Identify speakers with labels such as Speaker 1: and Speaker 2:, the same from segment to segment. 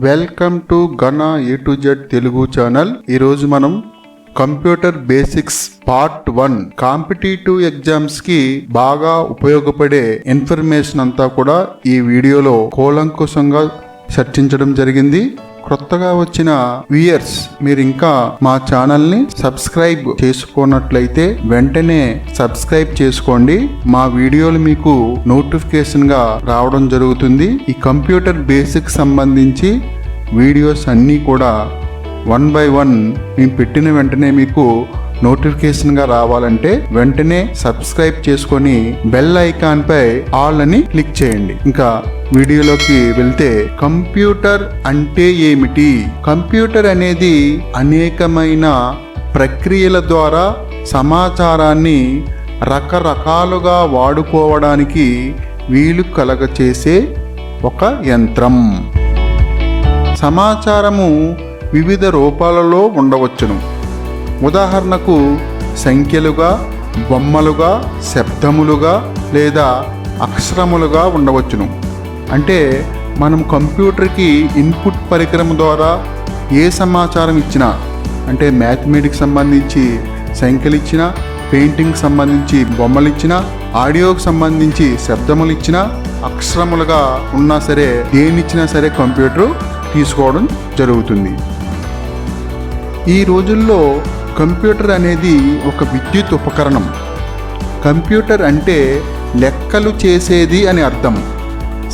Speaker 1: Welcome to Gana A to Z Telugu channel. ఈరోజు మనం computer basics part 1 competitive exams కి బాగా ఉపయోగపడే ఇన్ఫర్మేషన్ అంతా కూడా ఈ వీడియోలో కూలంకుషంగా చర్చించడం జరిగింది. కొత్తగా వచ్చిన వ్యూయర్స్ మీరు ఇంకా మా ఛానల్ ని సబ్స్క్రైబ్ చేసుకోనట్లయితే వెంటనే సబ్స్క్రైబ్ చేసుకోండి. మా వీడియోలు మీకు నోటిఫికేషన్ గా రావడం జరుగుతుంది. ఈ కంప్యూటర్ బేసిక్స్ సంబంధించి వీడియోస్ అన్నీ కూడా 1 by 1 మేము పెట్టిన వెంటనే మీకు నోటిఫికేషన్ గా రావాలంటే వెంటనే సబ్స్క్రైబ్ చేసుకొని బెల్ ఐకాన్ పై ఆల్ అని క్లిక్ చేయండి. ఇంకా వీడియోలోకి వెళ్తే కంప్యూటర్ అంటే ఏమిటి? కంప్యూటర్ అనేది అనేకమైన ప్రక్రియల ద్వారా సమాచారాన్ని రకరకాలుగా వాడుకోవడానికి వీలు కలగచేసే ఒక యంత్రం. సమాచారము వివిధ రూపాలలో ఉండవచ్చును. ఉదాహరణకు సంఖ్యలుగా, బొమ్మలుగా, శబ్దములుగా లేదా అక్షరములుగా ఉండవచ్చును. అంటే మనం కంప్యూటర్కి ఇన్పుట్ పరికరం ద్వారా ఏ సమాచారం ఇచ్చినా, అంటే మ్యాథమెటిక్స్ సంబంధించి సంఖ్యలు ఇచ్చినా, పెయింటింగ్ సంబంధించి బొమ్మలు ఇచ్చినా, ఆడియోకి సంబంధించి శబ్దములు ఇచ్చినా, అక్షరములుగా ఉన్నా సరే దేనిచ్చినా సరే కంప్యూటర్ తీసుకోవడం జరుగుతుంది. ఈ రోజుల్లో కంప్యూటర్ అనేది ఒక విద్యుత్ ఉపకరణం. కంప్యూటర్ అంటే లెక్కలు చేసేది అని అర్థం.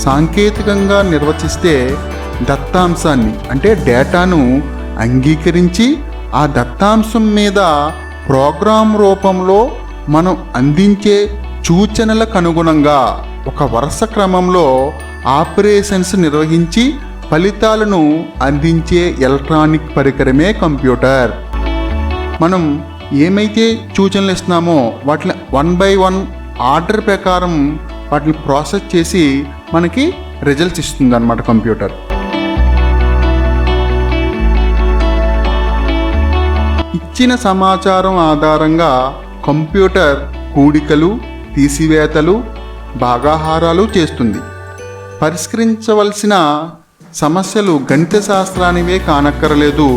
Speaker 1: సాంకేతికంగా నిర్వచిస్తే దత్తాంశాన్ని అంటే డేటాను అంగీకరించి ఆ దత్తాంశం మీద ప్రోగ్రామ్ రూపంలో మనం అందించే సూచనలకు అనుగుణంగా ఒక వరుస క్రమంలో ఆపరేషన్స్ నిర్వహించి ఫలితాలను అందించే ఎలక్ట్రానిక్ పరికరమే కంప్యూటర్. మనం ఏమైతే సూచనలు ఇస్తున్నామో వాటిని 1 by 1 ఆర్డర్ ప్రకారం వాటిని ప్రాసెస్ చేసి మనకి రిజల్ట్స్ ఇస్తుంది అన్నమాట కంప్యూటర్. ఇచ్చిన సమాచారం ఆధారంగా కంప్యూటర్ కూడికలు, తీసివేతలు, భాగాహారాలు చేస్తుంది. పరిష్కరించవలసిన సమస్యలు గణిత శాస్త్రానివే కానక్కరలేదు.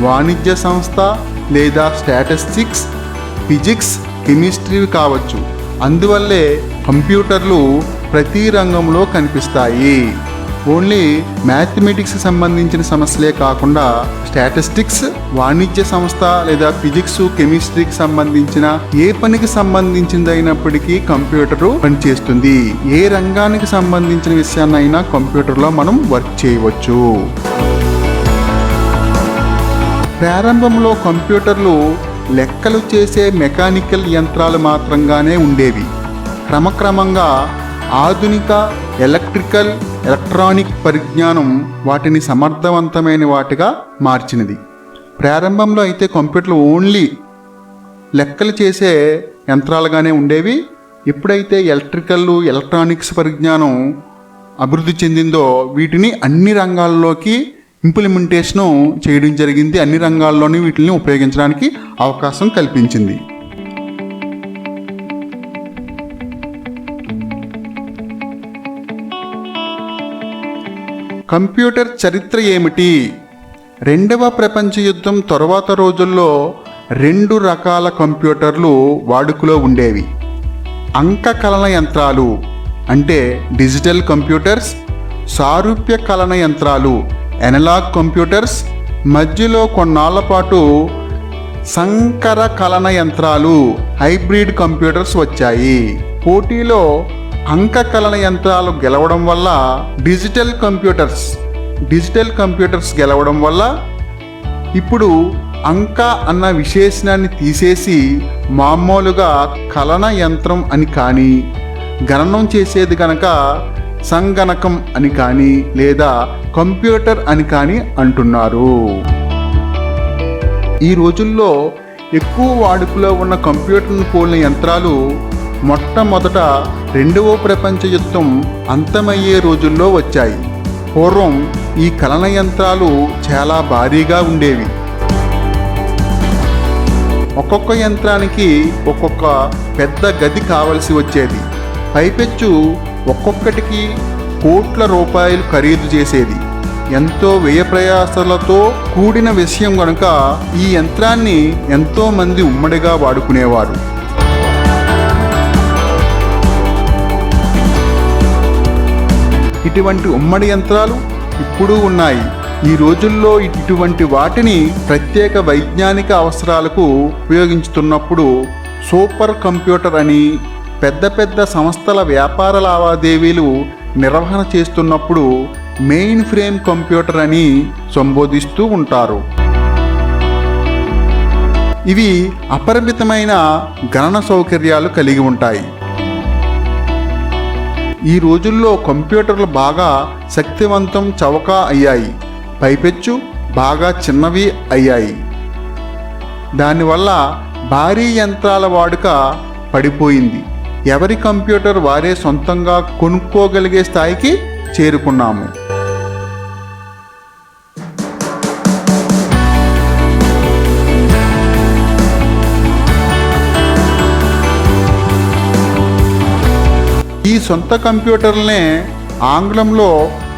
Speaker 1: వాణిజ్య సంస్థ లేదా స్టాటిస్టిక్స్, ఫిజిక్స్, కెమిస్ట్రీ కావచ్చు. అందువల్లే కంప్యూటర్లు ప్రతి రంగంలో కనిపిస్తాయి. ఓన్లీ మ్యాథమెటిక్స్ సంబంధించిన సమస్యలే కాకుండా స్టాటిస్టిక్స్, వాణిజ్య సంస్థ లేదా ఫిజిక్స్, కెమిస్ట్రీకి సంబంధించిన ఏ పనికి సంబంధించిందైనప్పటికీ కంప్యూటరు పనిచేస్తుంది. ఏ రంగానికి సంబంధించిన విషయాన్నైనా కంప్యూటర్లో మనం వర్క్ చేయవచ్చు. ప్రారంభంలో కంప్యూటర్లు లెక్కలు చేసే మెకానికల్ యంత్రాలు మాత్రంగానే ఉండేవి. క్రమక్రమంగా ఆధునిక ఎలక్ట్రికల్, ఎలక్ట్రానిక్ పరిజ్ఞానం వాటిని సమర్థవంతమైన వాటిగా మార్చినది. ప్రారంభంలో అయితే కంప్యూటర్లు ఓన్లీ లెక్కలు చేసే యంత్రాలుగానే ఉండేవి. ఎప్పుడైతే ఎలక్ట్రికల్, ఎలక్ట్రానిక్స్ పరిజ్ఞానం అభివృద్ధి చెందిందో వీటిని అన్ని రంగాల్లోకి ఇంప్లిమెంటేషను చేయడం జరిగింది. అన్ని రంగాల్లోని వీటిని ఉపయోగించడానికి అవకాశం కల్పించింది. కంప్యూటర్ చరిత్ర ఏమిటి? 2వ ప్రపంచ యుద్ధం తరువాత రోజుల్లో 2 రకాల కంప్యూటర్లు వాడుకలో ఉండేవి. అంకకలన యంత్రాలు అంటే డిజిటల్ కంప్యూటర్స్, సారూప్య కలన యంత్రాలు ఎనలాగ్ కంప్యూటర్స్, మధ్యలో కొన్నాళ్ల పాటు సంకర కలన యంత్రాలు హైబ్రిడ్ కంప్యూటర్స్ వచ్చాయి. పోటీలో అంకకలన యంత్రాలు గెలవడం వల్ల డిజిటల్ కంప్యూటర్స్ గెలవడం వల్ల ఇప్పుడు అంక అన్న విశేషణాన్ని తీసేసి మామూలుగా కలన యంత్రం అని కానీ, గణనం చేసేది కనుక సంగణకం అని కానీ లేదా కంప్యూటర్ అని కానీ అంటున్నారు. ఈ రోజుల్లో ఎక్కువ వాడుకలో ఉన్న కంప్యూటర్ను పోలిన యంత్రాలు మొట్టమొదట 2వ ప్రపంచ యుద్ధం అంతమయ్యే రోజుల్లో వచ్చాయి. పూర్వం ఈ కలన యంత్రాలు చాలా భారీగా ఉండేవి. ఒక్కొక్క యంత్రానికి ఒక్కొక్క పెద్ద గది కావలసి వచ్చేది. పైపెచ్చు ఒక్కొక్కటికి కోట్ల రూపాయలు ఖరీదు చేసేది. ఎంతో వ్యయ ప్రయాసాలతో కూడిన విషయం గనుక ఈ యంత్రాన్ని ఎంతో మంది ఉమ్మడిగా వాడుకునేవారు. ఇటువంటి ఉమ్మడి యంత్రాలు ఇప్పుడు ఉన్నాయి. ఈ రోజుల్లో ఇటువంటి వాటిని ప్రత్యేక వైజ్ఞానిక అవసరాలకు ఉపయోగించుతున్నప్పుడు సూపర్ కంప్యూటర్ అని, పెద్ద పెద్ద సంస్థల వ్యాపార లావాదేవీలు నిర్వహణ చేస్తున్నప్పుడు మెయిన్ ఫ్రేమ్ కంప్యూటర్ అని సంబోధిస్తూ ఉంటారు. ఇవి అపరిమితమైన గణన సౌకర్యాలు కలిగి ఉంటాయి. ఈ రోజుల్లో కంప్యూటర్లు బాగా శక్తివంతం, చవక అయ్యాయి. పైపెచ్చు బాగా చిన్నవి అయ్యాయి. దానివల్ల భారీ యంత్రాల వాడుక పడిపోయింది. ఎవరి కంప్యూటర్ వారే సొంతంగా కొనుక్కోగలిగే స్థాయికి చేరుకున్నాము. ఈ సొంత కంప్యూటర్లనే ఆంగ్లంలో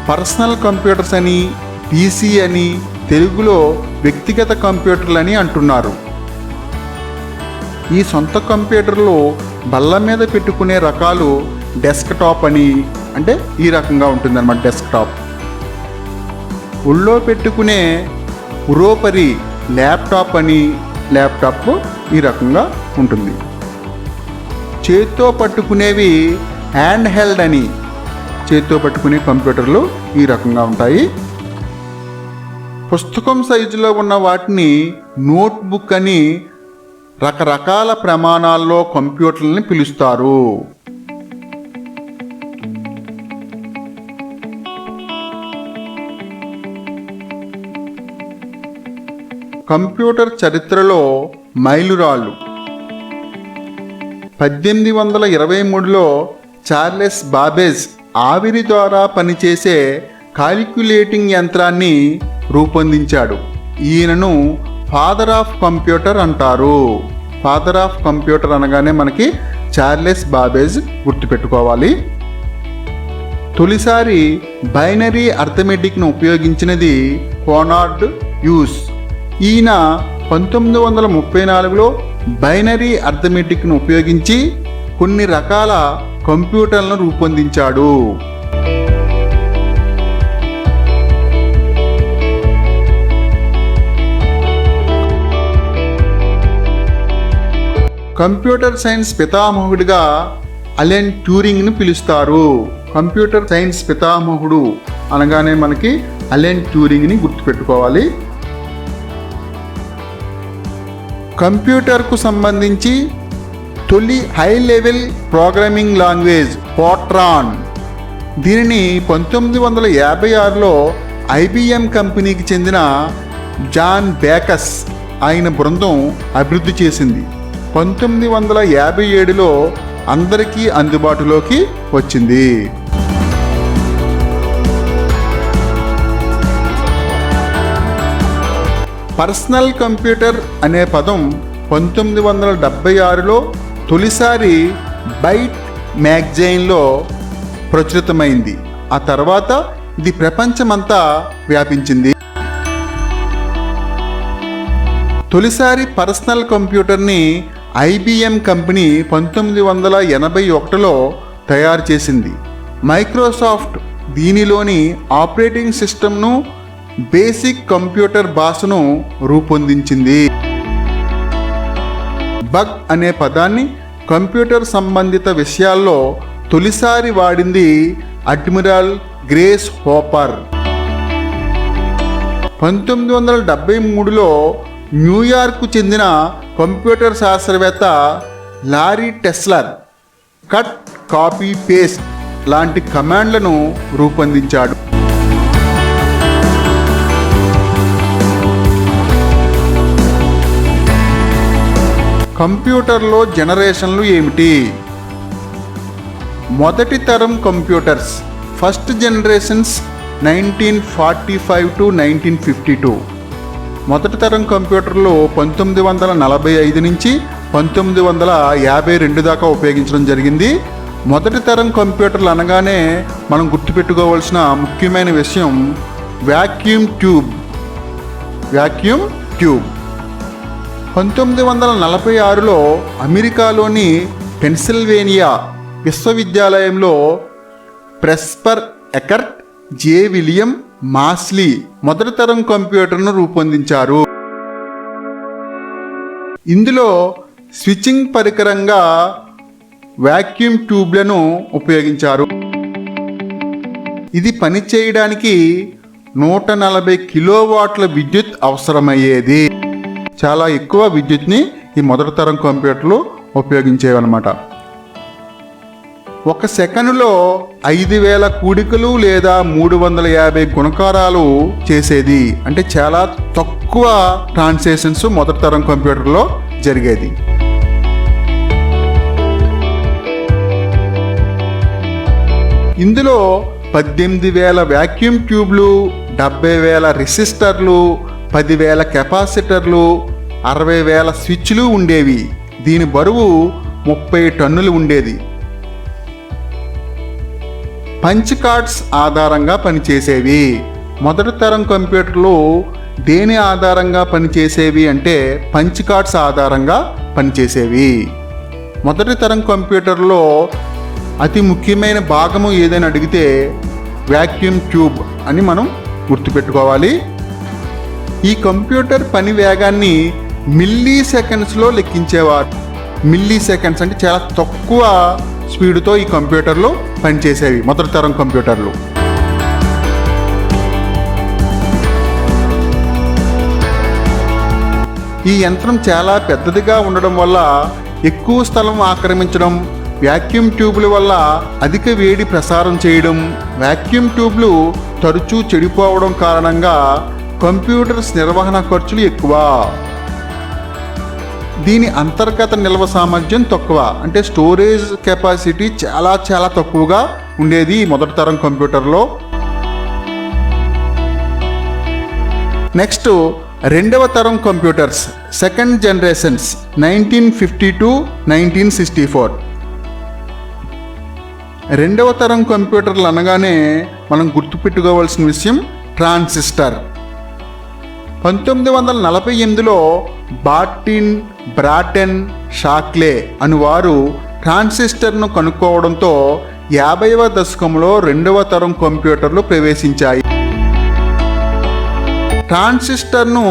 Speaker 1: పర్సనల్ కంప్యూటర్స్ అని, పీసీ అని, తెలుగులో వ్యక్తిగత కంప్యూటర్లని అంటున్నారు. ఈ సొంత కంప్యూటర్లు బల్ల మీద పెట్టుకునే రకాలు డెస్క్టాప్ అని, అంటే ఈ రకంగా ఉంటుందన్నమాట డెస్క్టాప్. ఒళ్ళో పెట్టుకునే ఉరోపరి ల్యాప్టాప్ అని, ల్యాప్టాప్ ఈ రకంగా ఉంటుంది. చేత్తో పట్టుకునేవి హ్యాండ్ హెల్డ్ అని, చేత్తో పట్టుకునే కంప్యూటర్లు ఈ రకంగా ఉంటాయి. పుస్తకం సైజులో ఉన్న వాటిని నోట్బుక్ అని, రకరకాల ప్రమాణాల్లో కంప్యూటర్లని పిలుస్తారు. కంప్యూటర్ చరిత్రలో మైలురాళ్ళు. 1823లో చార్లెస్ బాబేజ్ ఆవిరి ద్వారా పనిచేసే కాలిక్యులేటింగ్ యంత్రాన్ని రూపొందించాడు. ఈయనను ఫాదర్ ఆఫ్ కంప్యూటర్ అంటారు. ఫాదర్ ఆఫ్ కంప్యూటర్ అనగానే మనకి చార్లెస్ బాబేజ్ గుర్తుపెట్టుకోవాలి. తొలిసారి బైనరీ అర్థమెటిక్ను ఉపయోగించినది కోనార్డ్ యూస్. ఈయన 1934లో బైనరీ అర్థమెటిక్ను ఉపయోగించి కొన్ని రకాల కంప్యూటర్లను రూపొందించాడు. కంప్యూటర్ సైన్స్ పితామహుడిగా అలెన్ ట్యూరింగ్ను పిలుస్తారు. కంప్యూటర్ సైన్స్ పితామహుడు అనగానే మనకి అలెన్ ట్యూరింగ్ని గుర్తుపెట్టుకోవాలి. కంప్యూటర్కు సంబంధించి తొలి high level programming language Fortran. దీనిని 1956లో ఐబిఎం కంపెనీకి చెందిన జాన్ బేకస్ ఆయన బృందం అభివృద్ధి చేసింది. 1957లో అందరికీ అందుబాటులోకి వచ్చింది. పర్సనల్ కంప్యూటర్ అనే పదం 1976లో తొలిసారి బైట్ మ్యాగజైన్లో ప్రచురితమైంది. ఆ తర్వాత ఇది ప్రపంచమంతా వ్యాపించింది. తొలిసారి పర్సనల్ కంప్యూటర్ని ఐబిఎం కంపెనీ 1981లో తయారు చేసింది. మైక్రోసాఫ్ట్ దీనిలోని ఆపరేటింగ్ సిస్టమ్ను, బేసిక్ కంప్యూటర్ భాషను రూపొందించింది. బగ్ అనే పదాన్ని కంప్యూటర్ సంబంధిత విషయాల్లో తొలిసారి వాడింది అడ్మిరల్ గ్రేస్ హోపర్. 1973లో న్యూయార్క్కు చెందిన కంప్యూటర్ శాస్త్రవేత్త లారీ టెస్లర్ కట్, కాపీ, పేస్ట్ లాంటి కమాండ్లను రూపొందించాడు. కంప్యూటర్లో జనరేషన్లు ఏమిటి? మొదటి తరం కంప్యూటర్స్ ఫస్ట్ జనరేషన్స్ 1945 to 1952. మొదటి తరం కంప్యూటర్లు 1945 నుంచి 1952 దాకా ఉపయోగించడం జరిగింది. మొదటి తరం కంప్యూటర్లు అనగానే మనం గుర్తుపెట్టుకోవాల్సిన ముఖ్యమైన విషయం వాక్యూమ్ ట్యూబ్ 1946లో అమెరికాలోని పెన్సిల్వేనియా విశ్వవిద్యాలయంలో ప్రెస్పర్ ఎకర్ట్ జే విలియం మాస్లీ మొదటి తరం కంప్యూటర్ను రూపొందించారు. ఇందులో స్విచ్చింగ్ పరికరంగా వాక్యూమ్ ట్యూబ్లను ఉపయోగించారు. ఇది పనిచేయడానికి 140 కిలోవాట్ల విద్యుత్ అవసరమయ్యేది. చాలా ఎక్కువ విద్యుత్ని ఈ మొదటి తరం కంప్యూటర్లు ఉపయోగించేవన్నమాట. 1 సెకనులో 5000 కూడికలు లేదా 350 గుణకారాలు చేసేది. అంటే చాలా తక్కువ ట్రాన్సాక్షన్స్ మొదటి తరం కంప్యూటర్లో జరిగేది. ఇందులో 18,000 వాక్యూమ్ ట్యూబ్లు, 70,000 రెసిస్టర్లు, 10,000 కెపాసిటర్లు, 60,000 స్విచ్లు ఉండేవి. దీని బరువు 30 టన్నులు ఉండేది. పంచ్ కార్డ్స్ ఆధారంగా పనిచేసేవి. మొదటి తరం కంప్యూటర్లు దేని ఆధారంగా పనిచేసేవి అంటే పంచ్ కార్డ్స్ ఆధారంగా పనిచేసేవి. మొదటి తరం కంప్యూటర్లో అతి ముఖ్యమైన భాగము ఏదైనా అడిగితే వాక్యూమ్ ట్యూబ్ అని మనం గుర్తుపెట్టుకోవాలి. ఈ కంప్యూటర్ పని వేగాన్ని మిల్లీ సెకండ్స్లో లెక్కించేవారు. మిల్లీ సెకండ్స్ అంటే చాలా తక్కువ స్పీడ్తో ఈ కంప్యూటర్లు పనిచేసేవి మొదటి తరం కంప్యూటర్లు. ఈ యంత్రం చాలా పెద్దదిగా ఉండడం వల్ల ఎక్కువ స్థలం ఆక్రమించడం, వాక్యూమ్ ట్యూబ్ల వల్ల అధిక వేడి ప్రసారం చేయడం, వాక్యూమ్ ట్యూబ్లు తరచూ చెడిపోవడం కారణంగా కంప్యూటర్స్ నిర్వహణ ఖర్చులు ఎక్కువ. దీని అంతర్గత నిల్వ సామర్థ్యం తక్కువ. అంటే స్టోరేజ్ కెపాసిటీ చాలా తక్కువగా ఉండేది మొదటి తరం కంప్యూటర్లో. నెక్స్ట్ రెండవ తరం కంప్యూటర్స్, సెకండ్ జనరేషన్స్ 1950-1964. రెండవ తరం కంప్యూటర్లు అనగానే మనం గుర్తుపెట్టుకోవాల్సిన విషయం ట్రాన్సిస్టర్. 1948లో బార్టిన్, బ్రాటన్, షాక్లే అనువారు ట్రాన్సిస్టర్ను కనుక్కోవడంతో 50వ దశకంలో రెండవ తరం కంప్యూటర్లు ప్రవేశించాయి. ట్రాన్సిస్టర్ను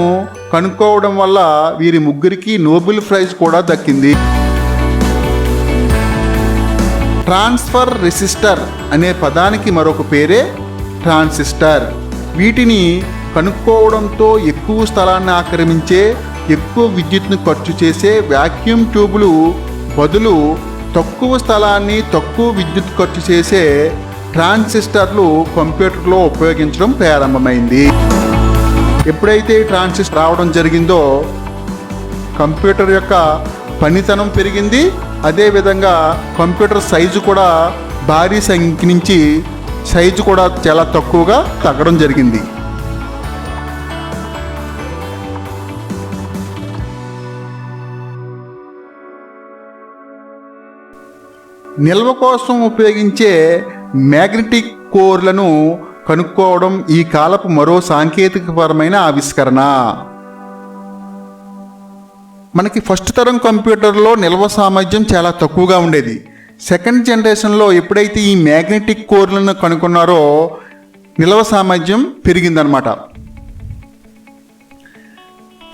Speaker 1: కనుక్కోవడం వల్ల వీరి ముగ్గురికి నోబెల్ ప్రైజ్ కూడా దక్కింది. ట్రాన్స్ఫర్ రెసిస్టర్ అనే పదానికి మరొక పేరే ట్రాన్సిస్టర్. వీటిని కనుక్కోవడంతో ఎక్కువ స్థలాన్ని ఆక్రమించే, ఎక్కువ విద్యుత్ను ఖర్చు చేసే వాక్యూమ్ ట్యూబులు బదులు తక్కువ స్థలాన్ని, తక్కువ విద్యుత్ ఖర్చు చేసే ట్రాన్సిస్టర్లు కంప్యూటర్లో ఉపయోగించడం ప్రారంభమైంది. ఎప్పుడైతే ట్రాన్సిస్టర్ రావడం జరిగిందో కంప్యూటర్ యొక్క పనితనం పెరిగింది. అదేవిధంగా కంప్యూటర్ సైజు కూడా భారీ సంఖ్య నుంచి సైజు కూడా చాలా తక్కువగా తగ్గడం జరిగింది. నిల్వ కోసం ఉపయోగించే మ్యాగ్నెటిక్ కోర్లను కనుక్కోవడం ఈ కాలపు మరో సాంకేతికపరమైన ఆవిష్కరణ. మనకి ఫస్ట్ తరం కంప్యూటర్లో నిల్వ సామర్థ్యం చాలా తక్కువగా ఉండేది. సెకండ్ జనరేషన్లో ఎప్పుడైతే ఈ మ్యాగ్నెటిక్ కోర్లను కనుక్కున్నారో నిల్వ సామర్థ్యం పెరిగిందనమాట.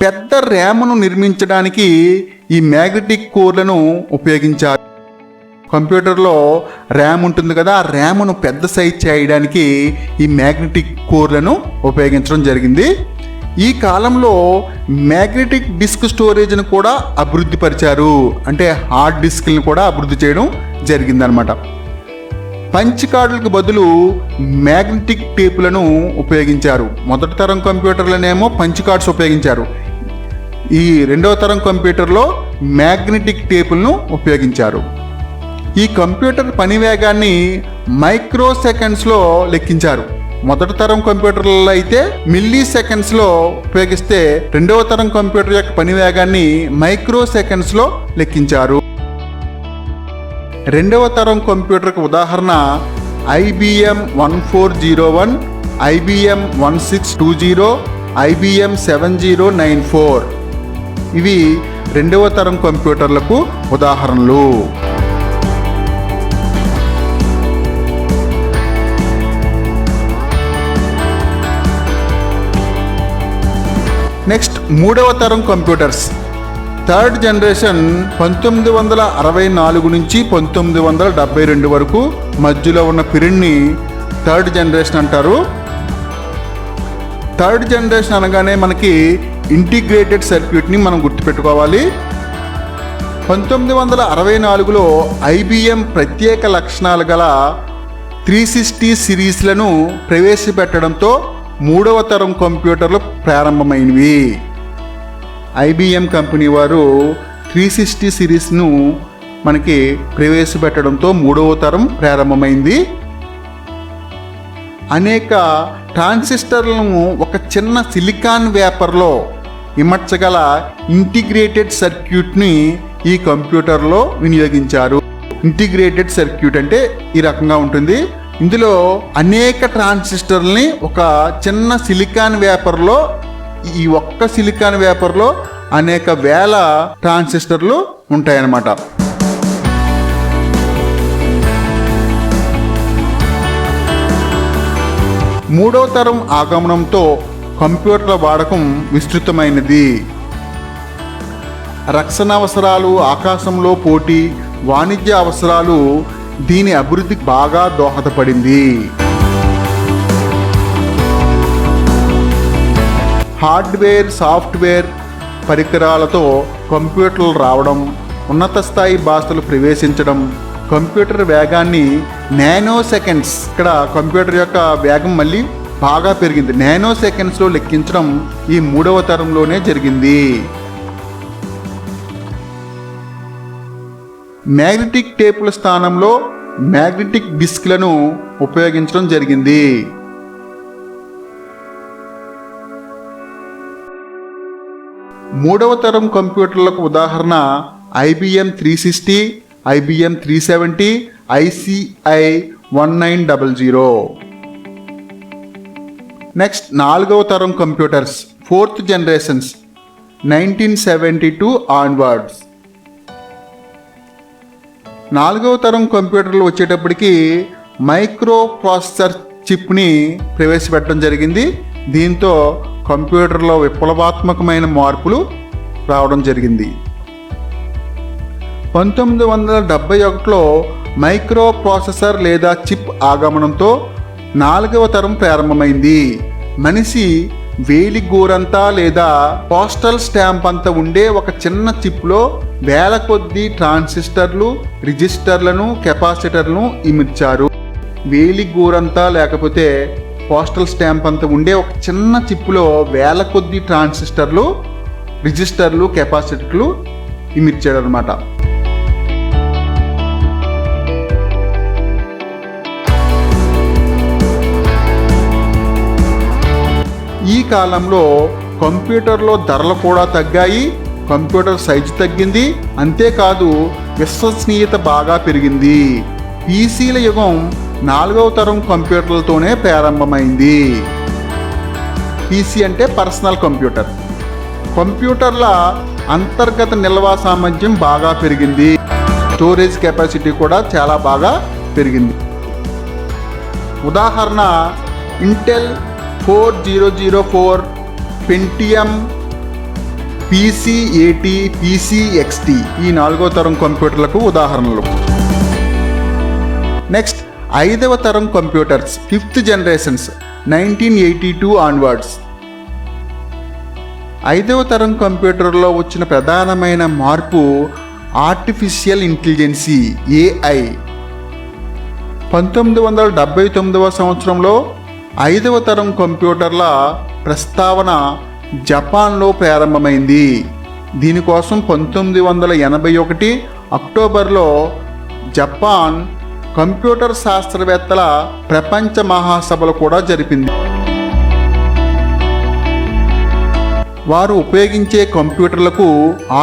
Speaker 1: పెద్ద ర్యామ్ను నిర్మించడానికి ఈ మ్యాగ్నెటిక్ కోర్లను ఉపయోగించారు. కంప్యూటర్లో ర్యామ్ ఉంటుంది కదా, ఆ ర్యామ్ను పెద్ద సైజ్ చేయడానికి ఈ మ్యాగ్నెటిక్ కోర్లను ఉపయోగించడం జరిగింది. ఈ కాలంలో మ్యాగ్నెటిక్ డిస్క్ స్టోరేజ్ను కూడా అభివృద్ధి పరిచారు. అంటే హార్డ్ డిస్క్లను కూడా అభివృద్ధి చేయడం జరిగిందనమాట. పంచ్ కార్డులకు బదులు మ్యాగ్నెటిక్ టేపులను ఉపయోగించారు. మొదటి తరం కంప్యూటర్లనేమో పంచ్ కార్డ్స్ ఉపయోగించారు. ఈ రెండవ తరం కంప్యూటర్లో మ్యాగ్నెటిక్ టేపులను ఉపయోగించారు. ఈ కంప్యూటర్ పని వేగాన్ని మైక్రో సెకండ్స్లో లెక్కించారు. మొదటి తరం కంప్యూటర్లలో అయితే మిల్లీ సెకండ్స్లో ఉపయోగిస్తే రెండవ తరం కంప్యూటర్ యొక్క పని వేగాన్ని మైక్రో సెకండ్స్లో లెక్కించారు. రెండవ తరం కంప్యూటర్కి ఉదాహరణ IBM 1401, IBM 1620, IBM 7094. ఇవి రెండవ తరం కంప్యూటర్లకు ఉదాహరణలు. నెక్స్ట్ మూడవ తరం కంప్యూటర్స్. థర్డ్ జనరేషన్ 1964 నుంచి 1972 వరకు మధ్యలో ఉన్న పీరియడ్ని థర్డ్ జనరేషన్ అంటారు. థర్డ్ జనరేషన్ అనగానే మనకి ఇంటిగ్రేటెడ్ సర్క్యూట్ని మనం గుర్తుపెట్టుకోవాలి. 1964లో IBM ప్రత్యేక లక్షణాలు గల 360 సిరీస్లను ప్రవేశపెట్టడంతో మూడవ తరం కంప్యూటర్లు ప్రారంభమైనవి. IBM కంపెనీ వారు 360 సిరీస్ను మనకి ప్రవేశపెట్టడంతో మూడవ తరం ప్రారంభమైంది. అనేక ట్రాన్సిస్టర్లను ఒక చిన్న సిలికాన్ వేపర్లో ఇమర్చగల ఇంటిగ్రేటెడ్ సర్క్యూట్ని ఈ కంప్యూటర్లో వినియోగించారు. ఇంటిగ్రేటెడ్ సర్క్యూట్ అంటే ఈ రకంగా ఉంటుంది. ఇందులో అనేక ట్రాన్సిస్టర్లని ఒక చిన్న సిలికాన్ వేపర్లో, ఈ ఒక్క సిలికాన్ వేపర్లో అనేక వేల ట్రాన్సిస్టర్లు ఉంటాయన్నమాట. మూడవ తరం ఆగమనంతో కంప్యూటర్ల వాడకం విస్తృతమైనది. రక్షణ అవసరాలు, ఆకాశంలో పోటీ, వాణిజ్య అవసరాలు దీని అభివృద్ధికి బాగా దోహదపడింది. హార్డ్వేర్, సాఫ్ట్వేర్ పరికరాలతో కంప్యూటర్లు రావడం, ఉన్నత స్థాయి భాషలు ప్రవేశించడం, కంప్యూటర్ వేగాన్ని నానో సెకండ్స్, ఇక్కడ కంప్యూటర్ యొక్క వేగం మళ్ళీ బాగా పెరిగింది. నానో సెకండ్స్లో లెక్కించడం ఈ మూడవ తరంలోనే జరిగింది. మ్యాగ్నెటిక్ టేపుల స్థానంలో మ్యాగ్నెటిక్ డిస్క్లను ఉపయోగించడం జరిగింది. మూడవ తరం కంప్యూటర్లకు ఉదాహరణ IBM 360, IBM 370, ICI 1900. నెక్స్ట్ నాలుగవ తరం కంప్యూటర్స్, ఫోర్త్ జనరేషన్స్ 1972 ఆన్వర్డ్స్. నాలుగవ తరం కంప్యూటర్లు వచ్చేటప్పటికి మైక్రో ప్రాసెసర్ చిప్ని ప్రవేశపెట్టడం జరిగింది. దీంతో కంప్యూటర్లో విప్లవాత్మకమైన మార్పులు రావడం జరిగింది. 1971లో మైక్రో ప్రాసెసర్ లేదా చిప్ ఆగమనంతో నాలుగవ తరం ప్రారంభమైంది. మనిషి వేలి గోరంతా లేదా పోస్టల్ స్టాంప్ అంతా ఉండే ఒక చిన్న చిప్లో వేల కొద్ది ట్రాన్సిస్టర్లు, రిజిస్టర్లను, కెపాసిటర్లను ఇమిర్చారు. వేలి గోరంతా లేకపోతే పోస్టల్ స్టాంప్ అంతా ఉండే ఒక చిన్న చిప్లో వేల కొద్ది ట్రాన్సిస్టర్లు, రిజిస్టర్లు, కెపాసిటర్లు ఇమిర్చాడు అనమాట. ఈ కాలంలో కంప్యూటర్లో ధరలు కూడా తగ్గాయి, కంప్యూటర్ సైజు తగ్గింది, అంతేకాదు విశ్వసనీయత బాగా పెరిగింది. పీసీల యుగం నాలుగవ తరం కంప్యూటర్లతోనే ప్రారంభమైంది. పీసీ అంటే పర్సనల్ కంప్యూటర్. కంప్యూటర్ల అంతర్గత నిల్వ సామర్థ్యం బాగా పెరిగింది, స్టోరేజ్ కెపాసిటీ కూడా చాలా బాగా పెరిగింది. ఉదాహరణ ఇంటెల్ 4004, పెంటియం, PC80, PC-XT ఈ నాలుగో తరం కంప్యూటర్లకు ఉదాహరణలు. నెక్స్ట్ ఐదవ తరం కంప్యూటర్స్, ఫిఫ్త్ జనరేషన్స్ 1982 ఆన్వర్డ్స్. ఐదవ తరం కంప్యూటర్లో వచ్చిన ప్రధానమైన మార్పు ఆర్టిఫిషియల్ ఇంటెలిజెన్సీ, AI. 1979వ సంవత్సరంలో ఐదవ తరం కంప్యూటర్ల ప్రస్తావన జపాన్లో ప్రారంభమైంది. దీనికోసం 1981 అక్టోబర్లో జపాన్ కంప్యూటర్ శాస్త్రవేత్తల ప్రపంచ మహాసభలు కూడా జరిపింది. వారు ఉపయోగించే కంప్యూటర్లకు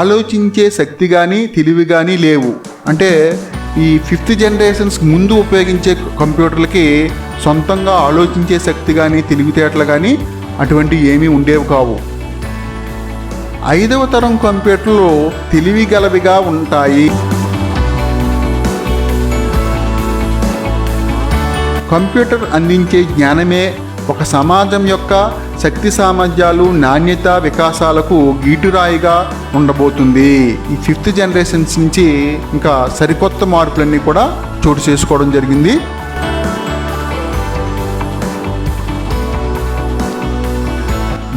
Speaker 1: ఆలోచించే శక్తి కానీ తెలివి కానీ లేవు. అంటే ఈ 5th జనరేషన్స్ ముందు ఉపయోగించే కంప్యూటర్లకి సొంతంగా ఆలోచించే శక్తి కానీ తెలివితేటలు కానీ అటువంటి ఏమీ ఉండేవి కావు. 5వ తరం కంప్యూటర్లు తెలివిగలవిగా ఉంటాయి. కంప్యూటర్ అందించే జ్ఞానమే ఒక సమాజం యొక్క శక్తి సామర్థ్యాలు, నాణ్యత, వికాసాలకు గీటురాయిగా ఉండబోతుంది. ఈ 5th జనరేషన్స్ నుంచి ఇంకా సరికొత్త మార్పులన్నీ కూడా చోటు చేసుకోవడం జరిగింది.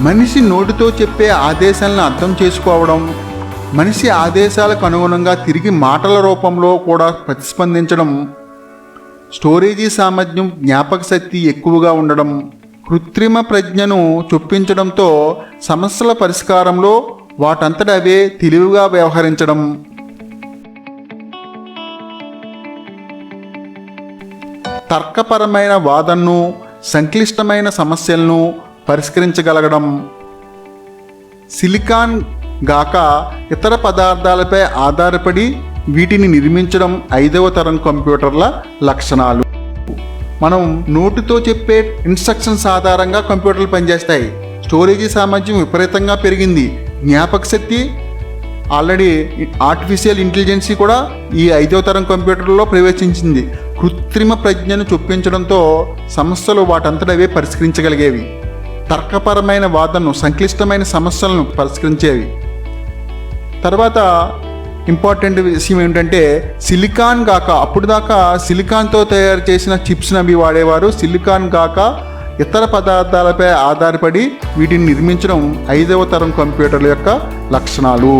Speaker 1: మనిషి నోటితో చెప్పే ఆదేశాలను అర్థం చేసుకోవడం, మనిషి ఆదేశాలకు అనుగుణంగా తిరిగి మాటల రూపంలో కూడా ప్రతిస్పందించడం, స్టోరేజీ సామర్థ్యం, జ్ఞాపక శక్తి ఎక్కువగా ఉండడం, కృత్రిమ ప్రజ్ఞను చొప్పించడంతో సమస్యల పరిష్కారంలో వాటంతట అవే తెలివిగా వ్యవహరించడం, తర్కపరమైన వాదనను, సంక్లిష్టమైన సమస్యలను పరిష్కరించగలగడం, సిలికాన్ గాక ఇతర పదార్థాలపై ఆధారపడి వీటిని నిర్మించడం 5వ తరం కంప్యూటర్ల లక్షణాలు. మనం నోటితో చెప్పే ఇన్స్ట్రక్షన్స్ ఆధారంగా కంప్యూటర్లు పనిచేస్తాయి. స్టోరేజీ సామర్థ్యం విపరీతంగా పెరిగింది. జ్ఞాపక శక్తి, ఆల్రెడీ ఆర్టిఫిషియల్ ఇంటెలిజెన్సీ కూడా ఈ 5వ తరం కంప్యూటర్లో ప్రవేశించింది. కృత్రిమ ప్రజ్ఞను చొప్పించడంతో సమస్యలు వాటంతటవే పరిష్కరించగలిగేవి. తర్కపరమైన వాదనను, సంక్లిష్టమైన సమస్యలను పరిష్కరించేవి. తర్వాత ఇంపార్టెంట్ విషయం ఏంటంటే సిలికాన్ గాక, అప్పుడు దాకా సిలికాన్తో తయారు చేసిన చిప్స్ని అవి వాడేవారు. సిలికాన్ గాక ఇతర పదార్థాలపై ఆధారపడి వీటిని నిర్మించడం 5వ తరం కంప్యూటర్ల యొక్క లక్షణాలు.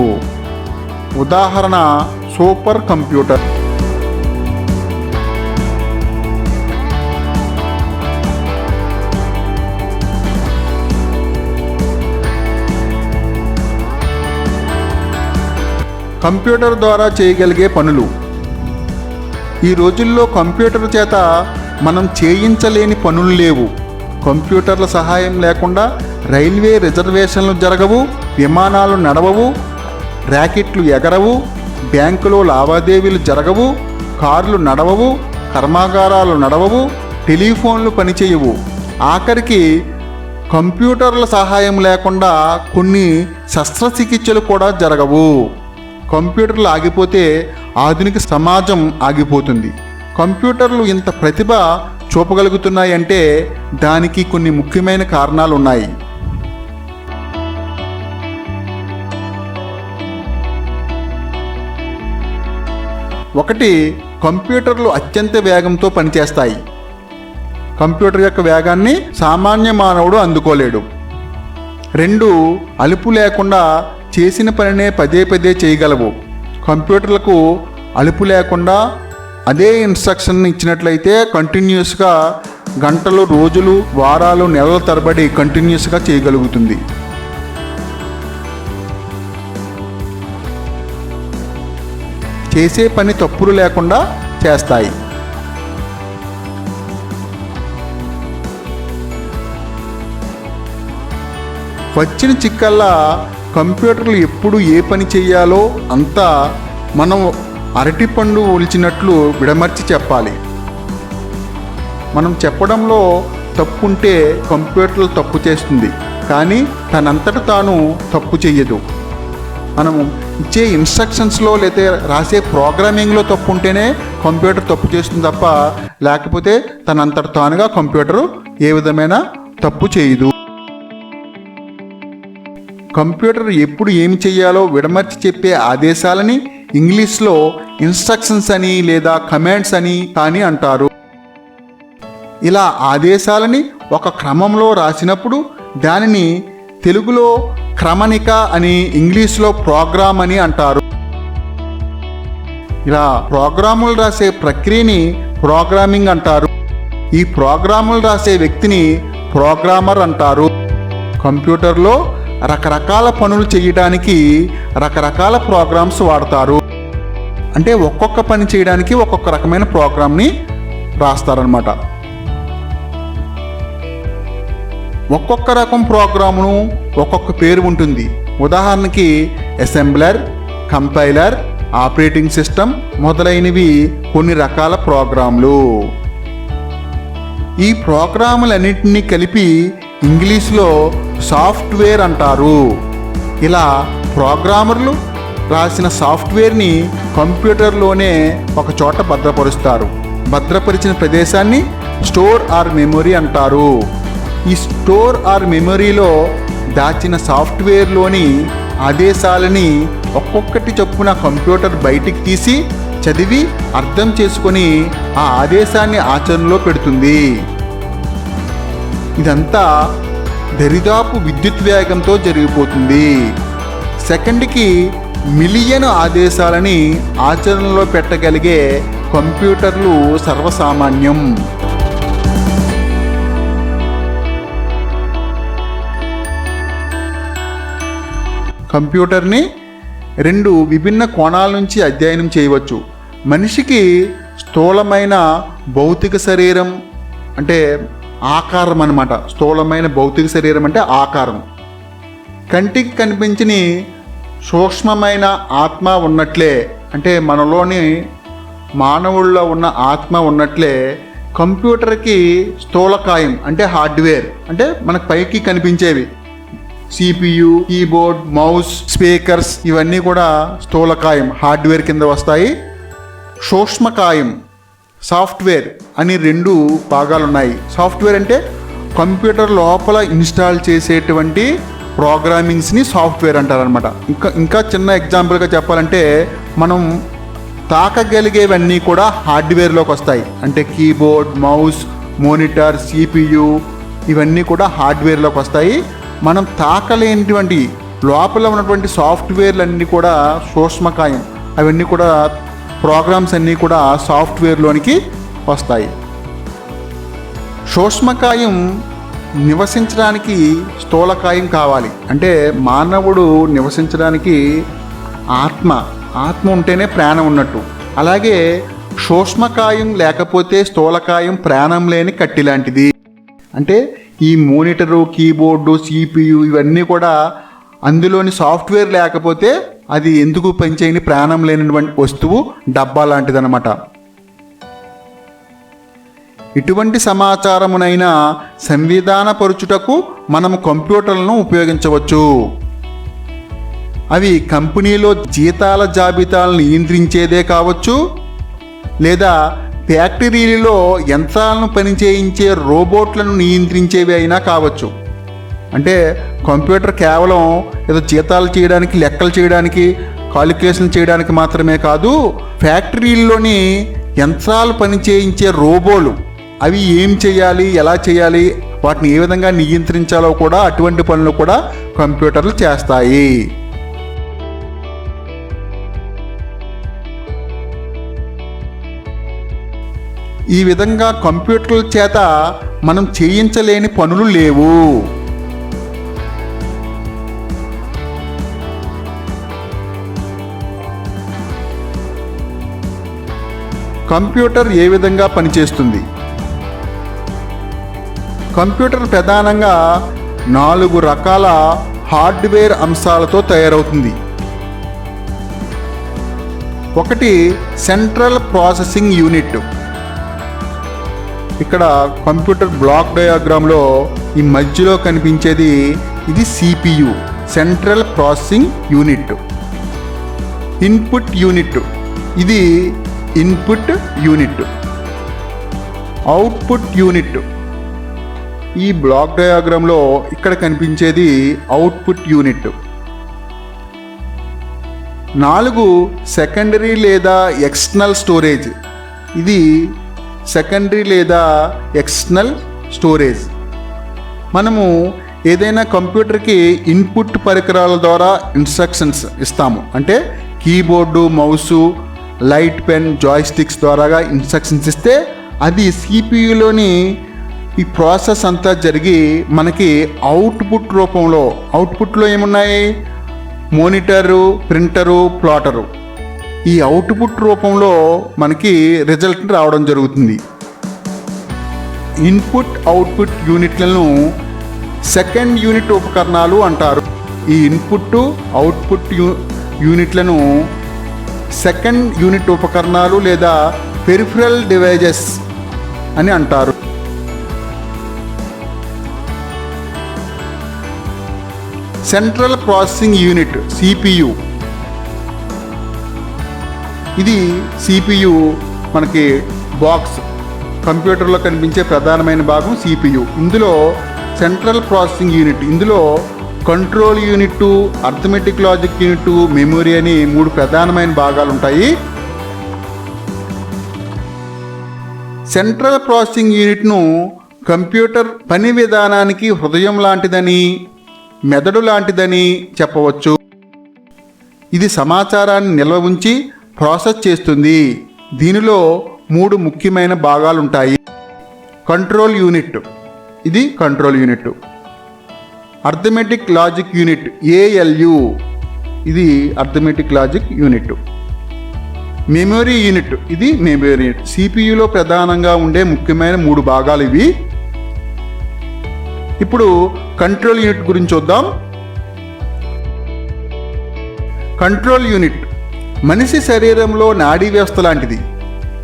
Speaker 1: ఉదాహరణ సూపర్ కంప్యూటర్. కంప్యూటర్ ద్వారా చేయగలిగే పనులు. ఈ రోజుల్లో కంప్యూటర్ చేత మనం చేయించలేని పనులు లేవు. కంప్యూటర్ల సహాయం లేకుండా రైల్వే రిజర్వేషన్లు జరగవు, విమానాలు నడవవు, ర్యాకెట్లు ఎగరవు, బ్యాంకులో లావాదేవీలు జరగవు, కార్లు నడవవు, కర్మాగారాలు నడవవు, టెలిఫోన్లు పనిచేయవు. ఆఖరికి కంప్యూటర్ల సహాయం లేకుండా కొన్ని శస్త్రచికిత్సలు కూడా జరగవు. కంప్యూటర్లు ఆగిపోతే ఆధునిక సమాజం ఆగిపోతుంది. కంప్యూటర్లు ఇంత ప్రతిభ చూపగలుగుతున్నాయంటే దానికి కొన్ని ముఖ్యమైన కారణాలు ఉన్నాయి. ఒకటి, కంప్యూటర్లు అత్యంత వేగంతో పనిచేస్తాయి. కంప్యూటర్ యొక్క వేగాన్ని సామాన్య మానవుడు అందుకోలేడు. 2, అలుపు లేకుండా చేసిన పనినే పదే పదే చేయగలవు. కంప్యూటర్లకు అలుపు లేకుండా అదే ఇన్స్ట్రక్షన్ ఇచ్చినట్లయితే కంటిన్యూస్గా గంటలు, రోజులు, వారాలు, నెలల తరబడి కంటిన్యూస్గా చేయగలుగుతుంది. చేసే పని తప్పులు లేకుండా చేస్తాయి. వచ్చిన చిక్కల్లా కంప్యూటర్లు ఎప్పుడు ఏ పని చేయాలో అంతా మనం అరటిపండు ఒలిచినట్లు విడమర్చి చెప్పాలి. మనం చెప్పడంలో తప్పుంటే కంప్యూటర్లు తప్పు చేస్తుంది, కానీ తనంతట తాను తప్పు చెయ్యదు. మనము ఇచ్చే ఇన్స్ట్రక్షన్స్లో లేదా రాసే ప్రోగ్రామింగ్లో తప్పు ఉంటేనే కంప్యూటర్ తప్పు చేస్తుంది తప్ప, లేకపోతే తనంతట తానుగా కంప్యూటరు ఏ విధమైన తప్పు చేయదు. కంప్యూటర్ ఎప్పుడు ఏమి చేయాలో విడమర్చి చెప్పే ఆదేశాలని ఇంగ్లీష్లో ఇన్స్ట్రక్షన్స్ అని లేదా కమాండ్స్ అని కానీ అంటారు. ఇలా ఆదేశాలని ఒక క్రమంలో రాసినప్పుడు దానిని తెలుగులో క్రమణిక అని, ఇంగ్లీష్లో ప్రోగ్రామ్ అని అంటారు. ఇలా ప్రోగ్రాములు రాసే ప్రక్రియని ప్రోగ్రామింగ్ అంటారు. ఈ ప్రోగ్రాములు రాసే వ్యక్తిని ప్రోగ్రామర్ అంటారు. కంప్యూటర్లో రకరకాల పనులు చేయడానికి రకరకాల ప్రోగ్రామ్స్ వాడతారు. అంటే ఒక్కొక్క పని చేయడానికి ఒక్కొక్క రకమైన ప్రోగ్రామ్ని రాస్తారనమాట. ఒక్కొక్క రకం ప్రోగ్రామును ఒక్కొక్క పేరు ఉంటుంది. ఉదాహరణకి అసెంబ్లర్, కంపైలర్, ఆపరేటింగ్ సిస్టమ్ మొదలైనవి కొన్ని రకాల ప్రోగ్రాంలు. ఈ ప్రోగ్రాములన్నింటినీ కలిపి ఇంగ్లీష్లో సాఫ్ట్వేర్ అంటారు. ఇలా ప్రోగ్రామర్లు రాసిన సాఫ్ట్వేర్ని కంప్యూటర్లోనే ఒక చోట భద్రపరుస్తారు. భద్రపరిచిన ప్రదేశాన్ని స్టోర్ ఆర్ మెమొరీ అంటారు. ఈ స్టోర్ ఆర్ మెమొరీలో దాచిన సాఫ్ట్వేర్లోని ఆదేశాలని ఒక్కొక్కటి చొప్పున కంప్యూటర్ బయటికి తీసి చదివి అర్థం చేసుకొని ఆ ఆదేశాన్ని ఆచరణలో పెడుతుంది. ఇదంతా దరిదాపు విద్యుత్ వేగంతో జరిగిపోతుంది. సెకండ్కి మిలియన్ ఆదేశాలని ఆచరణలో పెట్టగలిగే కంప్యూటర్లు సర్వసామాన్యం. కంప్యూటర్ని రెండు విభిన్న కోణాల నుంచి అధ్యయనం చేయవచ్చు. మనిషికి స్థూలమైన భౌతిక శరీరం అంటే ఆకారం అన్నమాట. స్థూలమైన భౌతిక శరీరం అంటే ఆకారం. కంటికి కనిపించని సూక్ష్మమైన ఆత్మ ఉన్నట్లే, అంటే మనలోని మానవుల్లో ఉన్న ఆత్మ ఉన్నట్లే కంప్యూటర్కి స్థూలకాయం అంటే హార్డ్వేర్, అంటే మనకు పైకి కనిపించేవి CPU, కీబోర్డ్, మౌస్, స్పీకర్స్ ఇవన్నీ కూడా స్థూలకాయం హార్డ్వేర్ కింద వస్తాయి. సూక్ష్మకాయం సాఫ్ట్వేర్ అని రెండు భాగాలు ఉన్నాయి. సాఫ్ట్వేర్ అంటే కంప్యూటర్ లోపల ఇన్స్టాల్ చేసేటువంటి ప్రోగ్రామింగ్స్ని సాఫ్ట్వేర్ అంటారనమాట. ఇంకా చిన్న ఎగ్జాంపుల్గా చెప్పాలంటే మనం తాకగలిగేవన్నీ కూడా హార్డ్వేర్లోకి వస్తాయి. అంటే కీబోర్డ్, మౌస్, మానిటర్, CPU ఇవన్నీ కూడా హార్డ్వేర్లోకి వస్తాయి. మనం తాకలేనిటువంటి లోపల ఉన్నటువంటి సాఫ్ట్వేర్లన్నీ కూడా సూక్ష్మకాయం, అవన్నీ కూడా ప్రోగ్రామ్స్ అన్నీ కూడా సాఫ్ట్వేర్లోనికి వస్తాయి. సూక్ష్మకాయం నివసించడానికి స్థూలకాయం కావాలి. అంటే మానవుడు నివసించడానికి ఆత్మ ఉంటేనే ప్రాణం ఉన్నట్టు. అలాగే సూక్ష్మకాయం లేకపోతే స్థూలకాయం ప్రాణం లేని కట్టి లాంటిది. అంటే ఈ మానిటరు, కీబోర్డు, CPU ఇవన్నీ కూడా అందులోని సాఫ్ట్వేర్ లేకపోతే అది ఎందుకు పనిచేయని ప్రాణం లేనటువంటి వస్తువు డబ్బా లాంటిదన్నమాట. ఇటువంటి సమాచారమునైనా సంవిధానపరుచుటకు మనము కంప్యూటర్లను ఉపయోగించవచ్చు. అవి కంపెనీలో జీతాల జాబితాలను నియంత్రించేదే కావచ్చు, లేదా ఫ్యాక్టరీలలో యంత్రాలను పనిచేయించే రోబోట్లను నియంత్రించేవి అయినా కావచ్చు. అంటే కంప్యూటర్ కేవలం ఏదో జీతాలు చేయడానికి, లెక్కలు చేయడానికి, కాలిక్యులేషన్ చేయడానికి మాత్రమే కాదు, ఫ్యాక్టరీల్లోని యంత్రాలు పనిచేయించే రోబోలు అవి ఏం చేయాలి, ఎలా చేయాలి, వాటిని ఏ విధంగా నియంత్రించాలో కూడా అటువంటి పనులు కూడా కంప్యూటర్లు చేస్తాయి. ఈ విధంగా కంప్యూటర్ల చేత మనం చేయించలేని పనులు లేవు. కంప్యూటర్ ఏ విధంగా పనిచేస్తుంది? కంప్యూటర్ ప్రధానంగా 4 రకాల హార్డ్వేర్ అంశాలతో తయారవుతుంది. ఒకటి సెంట్రల్ ప్రాసెసింగ్ యూనిట్. ఇక్కడ కంప్యూటర్ బ్లాక్ డయాగ్రామ్లో ఈ మధ్యలో కనిపించేది ఇది CPU, central processing unit. Input unit, ఇది ఇన్పుట్ యూనిట్. అవుట్పుట్ యూనిట్, ఈ బ్లాక్ డయాగ్రామ్లో ఇక్కడ కనిపించేది అవుట్పుట్ యూనిట్. 4 సెకండరీ లేదా ఎక్స్టర్నల్ స్టోరేజ్, ఇది సెకండరీ లేదా ఎక్స్టర్నల్ స్టోరేజ్. మనము ఏదైనా కంప్యూటర్కి ఇన్పుట్ పరికరాల ద్వారా ఇన్స్ట్రక్షన్స్ ఇస్తాము. అంటే keyboard, mouse, light, pen, joysticks ద్వారా ఇన్స్ట్రక్షన్స్ ఇస్తే అది CPUలోని ఈ ప్రాసెస్ అంతా జరిగి మనకి అవుట్పుట్ రూపంలో, అవుట్పుట్లో ఏమున్నాయి, మానిటరు, ప్రింటరు, ప్లాటరు, ఈ అవుట్పుట్ రూపంలో మనకి రిజల్ట్ రావడం జరుగుతుంది. ఇన్పుట్ అవుట్పుట్ యూనిట్లను సెకండ్ యూనిట్ ఉపకరణాలు అంటారు. ఈ ఇన్పుట్ అవుట్పుట్ యూనిట్లను సెకండ్ యూనిట్ ఉపకరణాలు లేదా పెరిఫరల్ డివైజెస్ అని అంటారు. Central processing unit CPU. ఇది CPU మనకి బాక్స్ కంప్యూటర్లో కనిపించే ప్రధానమైన భాగం CPU. ఇందులో సెంట్రల్ ప్రాసెసింగ్ యూనిట్, ఇందులో control unit, arithmetic logic unit, memory అని 3 ప్రధానమైన భాగాలు ఉంటాయి. సెంట్రల్ ప్రాసెసింగ్ యూనిట్ను కంప్యూటర్ పని విధానానికి హృదయం లాంటిదని, మెదడు లాంటిదని చెప్పవచ్చు. ఇది సమాచారాన్ని నిల్వ ఉంచి ప్రాసెస్ చేస్తుంది. దీనిలో 3 ముఖ్యమైన భాగాలు ఉంటాయి. కంట్రోల్ యూనిట్, ఇది control unit. Arithmetic logic unit ALU, ఇది arithmetic logic unit. Memory unit, ఇది మెమొరీ యూనిట్. CPUలో ప్రధానంగా ఉండే ముఖ్యమైన 3 భాగాలు ఇవి. ఇప్పుడు కంట్రోల్ యూనిట్ గురించి చూద్దాం. కంట్రోల్ యూనిట్ మనిషి శరీరంలో నాడీ వ్యవస్థ లాంటిది.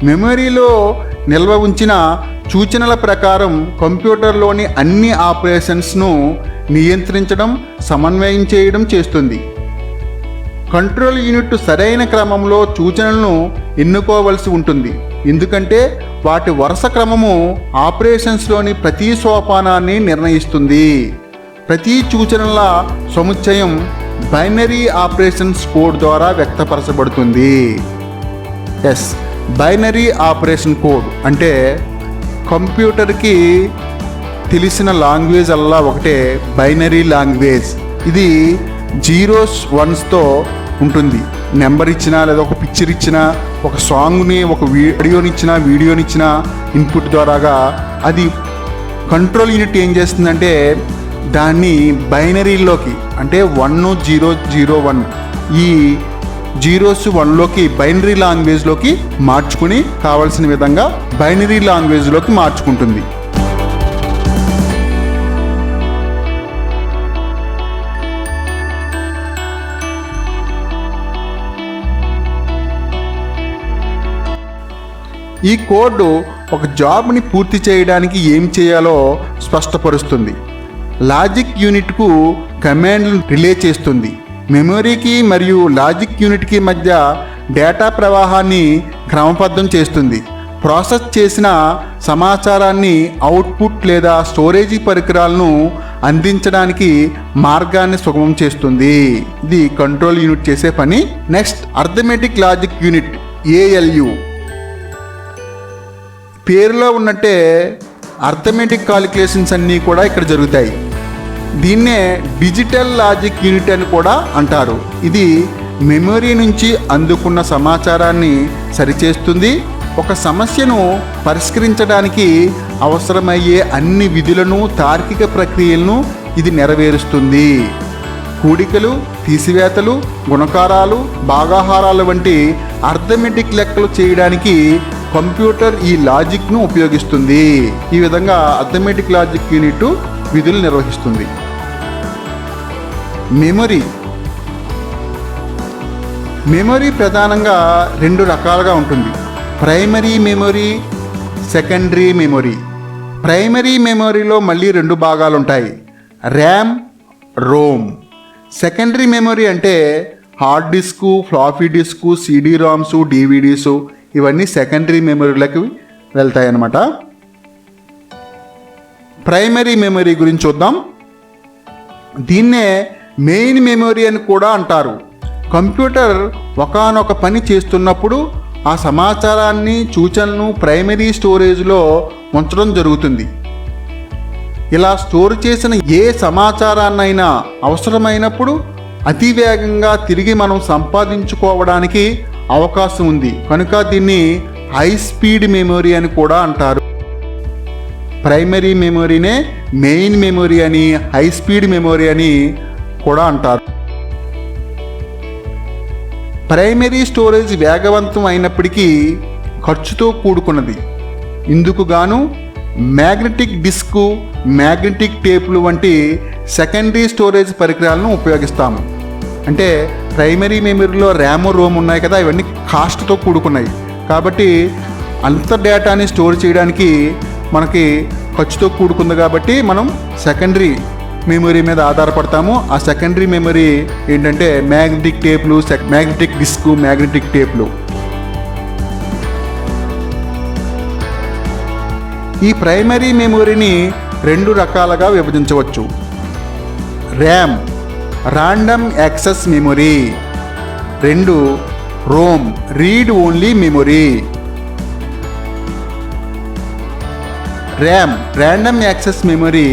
Speaker 1: మెమొరీలో నిల్వ ఉంచిన సూచనల ప్రకారం కంప్యూటర్లోని అన్ని ఆపరేషన్స్ను నియంత్రించడం, సమన్వయం చేయడం చేస్తుంది. కంట్రోల్ యూనిట్ సరైన క్రమంలో సూచనలను ఎన్నుకోవలసి ఉంటుంది. ఎందుకంటే వాటి వరుస క్రమము ఆపరేషన్స్లోని ప్రతి సోపానాన్ని నిర్ణయిస్తుంది. ప్రతి సూచనల సముచ్చయం బైనరీ ఆపరేషన్స్ కోడ్ ద్వారా వ్యక్తపరచబడుతుంది. బైనరీ ఆపరేషన్ కోడ్ అంటే కంప్యూటర్కి తెలిసిన లాంగ్వేజ్ అల్లా ఒకటే బైనరీ లాంగ్వేజ్. ఇది 0s 1sతో ఉంటుంది. నెంబర్ ఇచ్చినా లేదా ఒక పిక్చర్ ఇచ్చినా, ఒక సాంగ్ని, ఒక వీడియోనిచ్చినా ఇన్పుట్ ద్వారాగా అది కంట్రోల్ యూనిట్ ఏం చేస్తుందంటే దాన్ని బైనరీలోకి, అంటే 1 0 0 1 ఈ 0s 1లోకి బైనరీ లాంగ్వేజ్లోకి మార్చుకుని కావాల్సిన విధంగా బైనరీ లాంగ్వేజ్లోకి మార్చుకుంటుంది. ఈ కోడ్ ఒక జాబ్ని పూర్తి చేయడానికి ఏం చేయాలో స్పష్టపరుస్తుంది. లాజిక్ యూనిట్కు కమాండ్లను రిలే చేస్తుంది. మెమొరీకి మరియు లాజిక్ యూనిట్కి మధ్య డేటా ప్రవాహాన్ని క్రమబద్ధం చేస్తుంది. ప్రాసెస్ చేసిన సమాచారాన్ని అవుట్పుట్ లేదా స్టోరేజీ పరికరాలను అందించడానికి మార్గాన్ని సుగమం చేస్తుంది. ఇది కంట్రోల్ యూనిట్ చేసే పని. Next arithmetic logic unit ALU. పేరులో ఉన్నట్టే అర్థమెటిక్ కాలిక్యులేషన్స్ అన్నీ కూడా ఇక్కడ జరుగుతాయి. దీన్నే డిజిటల్ లాజిక్ యూనిట్ అని కూడా అంటారు. ఇది మెమొరీ నుంచి అందుకున్న సమాచారాన్ని సరిచేస్తుంది. ఒక సమస్యను పరిష్కరించడానికి అవసరమయ్యే అన్ని విధులను, తార్కిక ప్రక్రియలను ఇది నెరవేరుస్తుంది. కూడికలు, తీసివేతలు, గుణకారాలు, భాగాహారాలు వంటి అర్థమెటిక్ లెక్కలు చేయడానికి కంప్యూటర్ ఈ లాజిక్ను ఉపయోగిస్తుంది. ఈ విధంగా అర్థమెటిక్ లాజిక్ యూనిట్ విధులు నిర్వహిస్తుంది. మెమొరీ ప్రధానంగా 2 రకాలుగా ఉంటుంది. Primary memory, secondary memory. Primary మెమొరీలో మళ్ళీ 2 భాగాలు ఉంటాయి, ర్యామ్, రోమ్. సెకండరీ మెమొరీ అంటే hard disk, floppy disk, CD-ROMs, DVDs ఇవన్నీ సెకండరీ మెమొరీలకు వెళ్తాయి అన్నమాట. ప్రైమరీ మెమొరీ గురించి చూద్దాం. దీన్నే మెయిన్ మెమొరీ అని కూడా అంటారు. కంప్యూటర్ ఒకానొక పని చేస్తున్నప్పుడు ఆ సమాచారాన్ని, సూచనలను ప్రైమరీ స్టోరేజ్లో ఉంచడం జరుగుతుంది. ఇలా స్టోర్ చేసిన ఏ సమాచారాన్నైనా అవసరమైనప్పుడు అతి వేగంగా తిరిగి మనం సంపాదించుకోవడానికి అవకాశం ఉంది. కనుక దీన్ని హై స్పీడ్ మెమొరీ అని కూడా అంటారు. ప్రైమరీ మెమొరీనే మెయిన్ మెమొరీ అని, హై స్పీడ్ మెమొరీ అని కూడా అంటారు. ప్రైమరీ స్టోరేజ్ వేగవంతం అయినప్పటికీ ఖర్చుతో కూడుకున్నది. ఇందుకు గాను మ్యాగ్నెటిక్ డిస్కు, మ్యాగ్నెటిక్ టేపులు వంటి సెకండరీ స్టోరేజ్ పరికరాలను ఉపయోగిస్తాము. అంటే ప్రైమరీ మెమరీలో ర్యామ్ రోమ్ ఉన్నాయి కదా, ఇవన్నీ కాస్ట్తో కూడుకున్నాయి కాబట్టి అంత డేటాని స్టోర్ చేయడానికి మనకి ఖర్చుతో కూడుకుంది కాబట్టి మనం సెకండరీ మెమరీ మీద ఆధారపడతాము. ఆ సెకండరీ మెమరీ ఏంటంటే మ్యాగ్నెటిక్ టేప్లు, మ్యాగ్నెటిక్ డిస్క్, మ్యాగ్నెటిక్ టేప్లు. ఈ ప్రైమరీ మెమరీని 2 రకాలుగా విభజించవచ్చు. RAM random access memory, 2 ROM read only memory. RAM random access memory,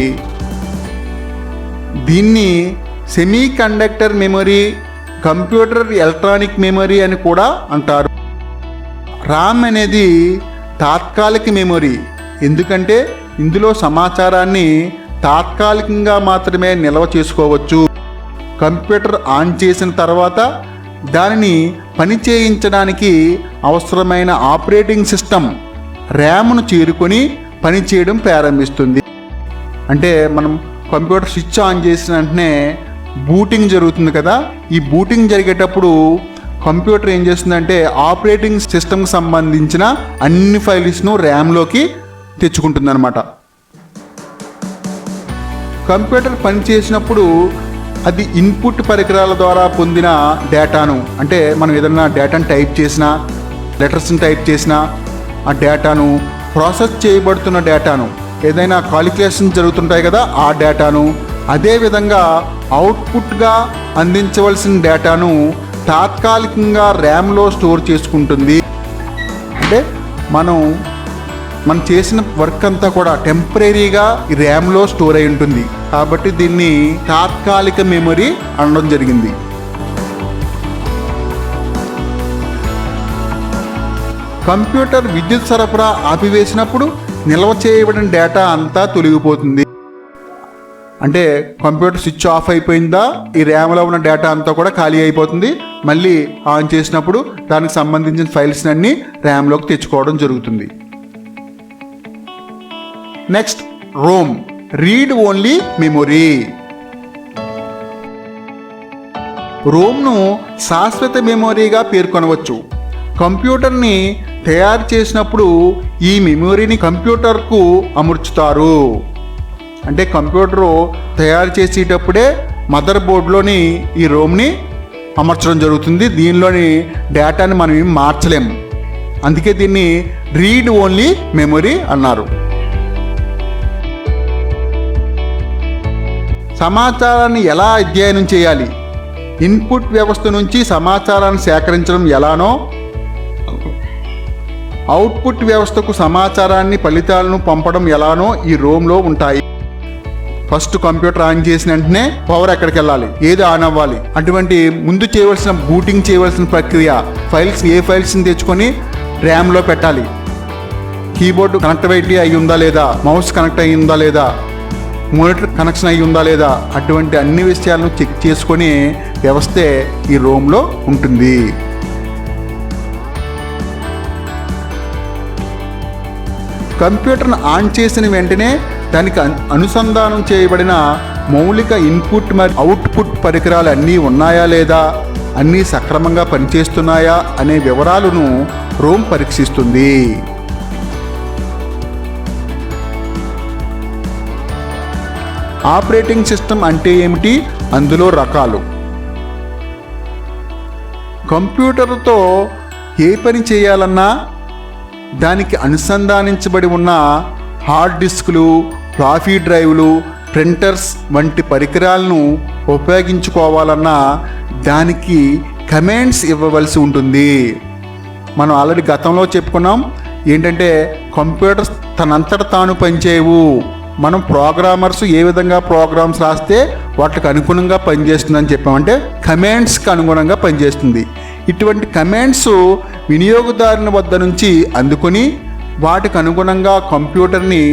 Speaker 1: దీన్ని semiconductor memory, computer electronic memory అని కూడా అంటారు. రామ్ అనేది తాత్కాలిక మెమరీ, ఎందుకంటే ఇందులో సమాచారాన్ని తాత్కాలికంగా మాత్రమే నిల్వ చేసుకోవచ్చు. కంప్యూటర్ ఆన్ చేసిన తర్వాత దానిని పని చేయించడానికి అవసరమైన ఆపరేటింగ్ సిస్టమ్ ర్యామ్ను చేరుకొని పనిచేయడం ప్రారంభిస్తుంది. అంటే మనం కంప్యూటర్ స్విచ్ ఆన్ చేసిన వెంటనే బూటింగ్ జరుగుతుంది కదా, ఈ బూటింగ్ జరిగేటప్పుడు కంప్యూటర్ ఏం చేస్తుందంటే ఆపరేటింగ్ సిస్టమ్కి సంబంధించిన అన్ని ఫైల్స్ను ర్యామ్లోకి తెచ్చుకుంటుందన్నమాట. కంప్యూటర్ పనిచేసినప్పుడు అది ఇన్పుట్ పరికరాల ద్వారా పొందిన డేటాను, అంటే మనం ఏదైనా డేటాను టైప్ చేసినా, లెటర్స్ని టైప్ చేసినా ఆ డేటాను, ప్రాసెస్ చేయబడుతున్న డేటాను, ఏదైనా కాలిక్యులేషన్ జరుగుతుంటాయి కదా ఆ డేటాను, అదేవిధంగా అవుట్పుట్గా అందించవలసిన డేటాను తాత్కాలికంగా ర్యామ్లో స్టోర్ చేసుకుంటుంది. అంటే మనం చేసిన వర్క్ అంతా కూడా టెంపరీగా ఈ ర్యామ్లో స్టోర్ అయి ఉంటుంది కాబట్టి దీన్ని తాత్కాలిక మెమరీ అనడం జరిగింది. కంప్యూటర్ విద్యుత్ సరఫరా ఆపివేసినప్పుడు నిల్వ చేయబడిన డేటా అంతా తొలగిపోతుంది. అంటే కంప్యూటర్ స్విచ్ ఆఫ్ అయిపోయిందా, ఈ ర్యామ్లో ఉన్న డేటా అంతా కూడా ఖాళీ అయిపోతుంది. మళ్ళీ ఆన్ చేసినప్పుడు దానికి సంబంధించిన ఫైల్స్ అన్నీ ర్యామ్లోకి తెచ్చుకోవడం జరుగుతుంది. Next ROM read only memory. రోమ్ను శాశ్వత మెమొరీగా పేర్కొనవచ్చు. కంప్యూటర్ని తయారు చేసినప్పుడు ఈ మెమొరీని కంప్యూటర్కు అమర్చుతారు. అంటే కంప్యూటరు తయారు చేసేటప్పుడే మదర్ బోర్డులోని ఈ రోమ్ని అమర్చడం జరుగుతుంది. దీనిలోని డేటాని మనం ఏం మార్చలేము, అందుకే దీన్ని రీడ్ ఓన్లీ మెమొరీ అన్నారు. సమాచారాన్ని ఎలా అధ్యయనం చేయాలి, ఇన్పుట్ వ్యవస్థ నుంచి సమాచారాన్ని సేకరించడం ఎలానో, అవుట్పుట్ వ్యవస్థకు సమాచారాన్ని ఫలితాలను పంపడం ఎలానో ఈ రోమ్లో ఉంటాయి. ఫస్ట్ కంప్యూటర్ ఆన్ చేసిన వెంటనే పవర్ ఎక్కడికి వెళ్ళాలి, ఏది ఆన్ అవ్వాలి, అటువంటి ముందు చేయవలసిన బూటింగ్ చేయవలసిన ప్రక్రియ, ఫైల్స్ ఏ ఫైల్స్ని తెచ్చుకొని ర్యామ్లో పెట్టాలి, కీబోర్డు కనెక్టివిటీ అయి ఉందా లేదా, మౌస్ కనెక్ట్ అయి ఉందా లేదా, మానిటర్ కనెక్షన్ అయి ఉందా లేదా, అటువంటి అన్ని విషయాలను చెక్ చేసుకొని వ్యవస్థే ఈ రోమ్లో ఉంటుంది. కంప్యూటర్ను ఆన్ చేసిన వెంటనే దానికి అనుసంధానం చేయబడిన మౌలిక ఇన్పుట్ మరియు అవుట్పుట్ పరికరాలు అన్నీ ఉన్నాయా లేదా, అన్నీ సక్రమంగా పనిచేస్తున్నాయా అనే వివరాలను రోమ్ పరీక్షిస్తుంది. ఆపరేటింగ్ సిస్టమ్ అంటే ఏమిటి, అందులో రకాలు. కంప్యూటర్తో ఏ పని చేయాలన్నా దానికి అనుసంధానించబడి ఉన్న హార్డ్ డిస్కులు, ఫ్లాఫీ డ్రైవ్లు, ప్రింటర్స్ వంటి పరికరాలను ఉపయోగించుకోవాలన్నా దానికి కమాండ్స్ ఇవ్వవలసి ఉంటుంది. మనం ఆల్రెడీ గతంలో చెప్పుకున్నాం ఏంటంటే కంప్యూటర్స్ తనంతట తాను పనిచేయవు. మనం ప్రోగ్రామర్స్ ఏ విధంగా ప్రోగ్రామ్స్ రాస్తే వాటికి అనుగుణంగా పనిచేస్తుందని చెప్పామంటే కమాండ్స్కి అనుగుణంగా పనిచేస్తుంది. ఇటువంటి కమాండ్స్ వినియోగదారుని వద్ద నుంచి అందుకొని వాటికి అనుగుణంగా కంప్యూటర్ని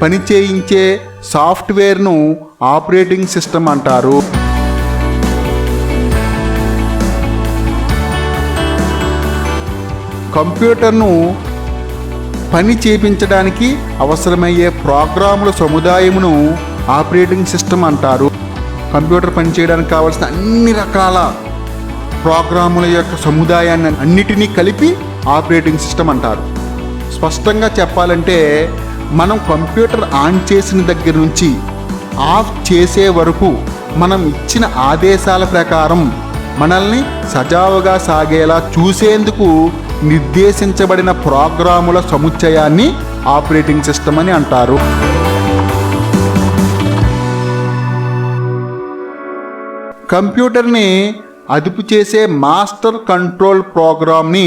Speaker 1: పనిచేయించే సాఫ్ట్వేర్ను ఆపరేటింగ్ సిస్టమ్ అంటారు. కంప్యూటర్ను పని చేయించడానికి అవసరమయ్యే ప్రోగ్రాముల సముదాయమును ఆపరేటింగ్ సిస్టమ్ అంటారు. కంప్యూటర్ పనిచేయడానికి కావాల్సిన అన్ని రకాల ప్రోగ్రాముల యొక్క సముదాయాన్ని అన్నిటినీ కలిపి ఆపరేటింగ్ సిస్టమ్ అంటారు. స్పష్టంగా చెప్పాలంటే మనం కంప్యూటర్ ఆన్ చేసిన దగ్గర నుంచి ఆఫ్ చేసే వరకు మనం ఇచ్చిన ఆదేశాల ప్రకారం మనల్ని సజావుగా సాగేలా చూసేందుకు నిర్దేశించబడిన ప్రోగ్రాముల సముచ్చయాన్ని ఆపరేటింగ్ సిస్టమ్ అని అంటారు. కంప్యూటర్ని అదుపు చేసే మాస్టర్ కంట్రోల్ ప్రోగ్రామ్ని